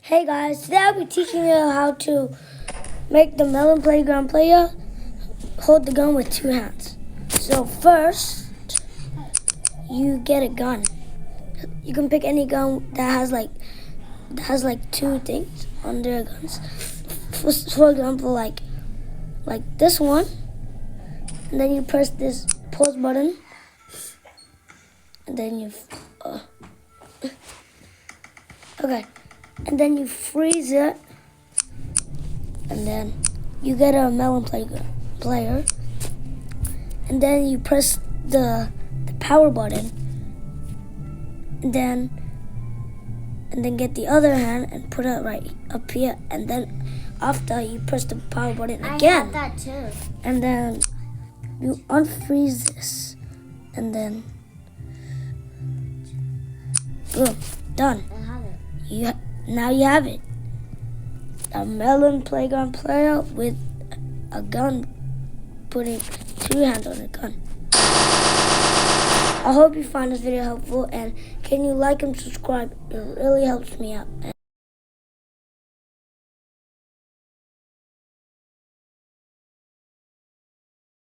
Hey guys, today I'll be teaching you how to make the Melon Playground player hold the gun with two hands. So first, you get a gun. You can pick any gun that has like two things on their guns. For example, like this one, and then you press this pause button, and then you okay. And then you freeze it, and then you get a Melon player, and then you press the power button, and then get the other hand and put it right up here, and then after you press the power button again. I have that too. And then you unfreeze this, and then boom, done. I have it. Now you have it. A Melon Playground player with a gun, putting two hands on a gun. I hope you find this video helpful, and can you like and subscribe? It really helps me out.